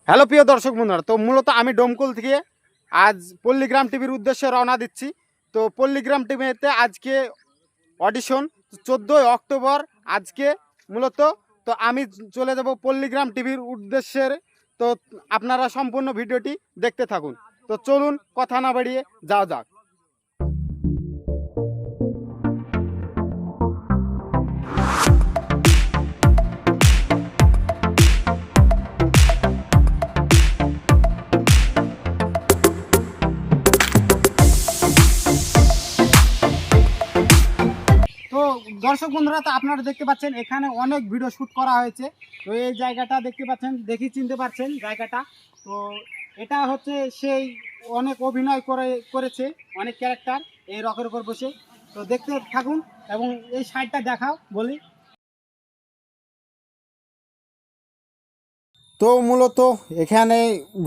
Hello প্রিয় দর্শক বন্ধুরা, তো মূলত আমি ডোমকল থেকে আজ পল্লীগ্রাম টিভির উদ্দেশ্যে রওনা দিচ্ছি। তো পল্লীগ্রাম টিভিতে আজকে অডিশন 14 অক্টোবর আজকে মূলত। তো আমি চলে যাব পল্লীগ্রাম টিভির উদ্দেশ্যের। তো আপনারা সম্পূর্ণ ভিডিওটি দেখতে থাকুন। তো চলুন কথা না বাড়িয়ে যাওয়া যাক। তো দর্শক বন্ধুরা, তো আপনারা দেখতে পাচ্ছেন এখানে অনেক ভিডিও শ্যুট করা হয়েছে। তো এই জায়গাটা দেখতে পাচ্ছেন, দেখি চিনতে পারছেন জায়গাটা। তো এটা হচ্ছে সেই অনেক অভিনয় করেছে অনেক ক্যারেক্টার এই রকের উপর বসে। তো দেখতে থাকুন এবং এই সাইডটা দেখাও বলি। তো মূলত এখানে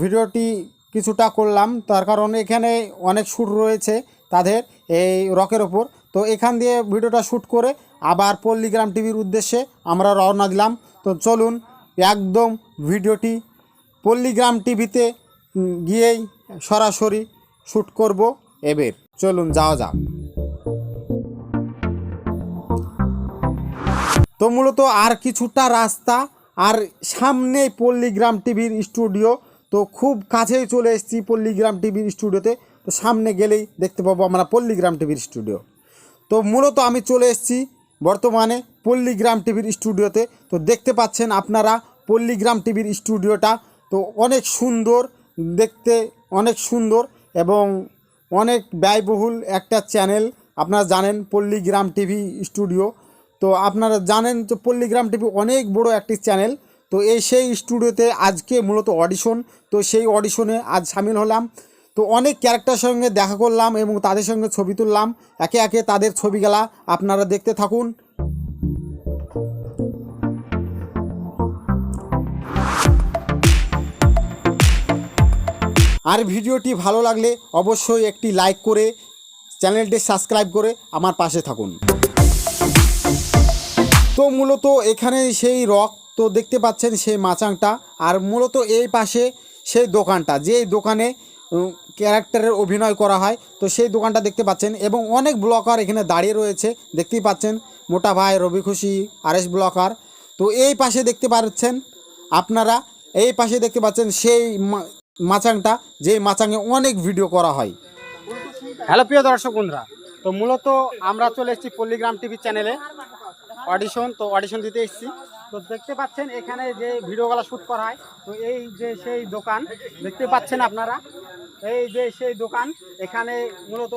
ভিডিওটি কিছুটা করলাম, তার কারণ এখানে অনেক শ্যুট রয়েছে তাদের এই রকের ওপর। তো এখান দিয়ে ভিডিওটা শ্যুট করে আবার পল্লীগ্রাম টিভির উদ্দেশ্যে আমরা রওনা দিলাম। তো চলুন একদম ভিডিওটি পল্লীগ্রাম টিভিতে গিয়েই সরাসরি শ্যুট করব। এবার চলুন যাওয়া যাক। তো মূলত আর কিছুটা রাস্তা, আর সামনেই পল্লীগ্রাম টিভির স্টুডিও। তো খুব কাছেই চলে এসেছি পল্লীগ্রাম টিভির স্টুডিওতে। তো সামনে গেলেই দেখতে পাবো আমরা পল্লীগ্রাম টিভির স্টুডিও। তো মূলত আমি চলে এসেছি বর্তমানে পল্লীগ্রাম টিভির স্টুডিওতে। তো দেখতে পাচ্ছেন আপনারা পল্লীগ্রাম টিভির স্টুডিওটা। তো অনেক সুন্দর দেখতে, অনেক সুন্দর এবং অনেক ব্যয়বহুল একটা চ্যানেল। আপনারা জানেন পল্লীগ্রাম টিভি স্টুডিও। তো আপনারা জানেন যে পল্লীগ্রাম টিভি অনেক বড় একটি চ্যানেল। তো সেই স্টুডিওতে আজকে মূলত অডিশন। তো সেই অডিশনে আজ সামিল হলাম। তো অনেক ক্যারেক্টারের সঙ্গে দেখা করলাম এবং তাদের সঙ্গে ছবি তুললাম। একে একে তাদের ছবিগুলা আপনারা দেখতে থাকুন। আর ভিডিওটি ভালো লাগলে অবশ্যই একটি লাইক করে চ্যানেলটি সাবস্ক্রাইব করে আমার পাশে থাকুন। তো মূলত এখানে সেই রক, তো দেখতে পাচ্ছেন সেই মাচাংটা। আর মূলত এই পাশে সেই দোকানটা, যে দোকানে ক্যারেক্টারের অভিনয় করা হয়। তো সেই দোকানটা দেখতে পাচ্ছেন এবং অনেক ব্লগার এখানে দাঁড়িয়ে রয়েছে। দেখতেই পাচ্ছেন মোটা ভাই, রবি খুশি, আরএস ব্লগার। তো এই পাশে দেখতে পাচ্ছেন আপনারা, এই পাশে দেখতে পাচ্ছেন সেই মাচাংটা, যে মাচাঙে অনেক ভিডিও করা হয়। হ্যালো প্রিয় দর্শক বন্ধুরা, তো মূলত আমরা চলে এসেছি পল্লীগ্রাম টিভি চ্যানেলে অডিশন। তো অডিশন দিতে এসেছি। তো দেখতে পাচ্ছেন এখানে যে ভিডিওগুলো শ্যুট করা হয়। তো এই যে সেই দোকান দেখতে পাচ্ছেন আপনারা, এই যে সেই দোকান, এখানে মূলত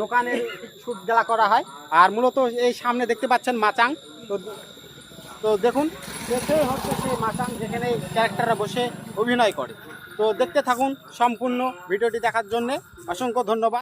দোকানের শ্যুটগুলা করা হয়। আর মূলত এই সামনে দেখতে পাচ্ছেন মাচাং। তো তো দেখুন, সেই হচ্ছে সেই মাচাং যেখানে ক্যারেক্টাররা বসে অভিনয় করে। তো দেখতে থাকুন সম্পূর্ণ ভিডিওটি দেখার জন্যে অসংখ্য ধন্যবাদ।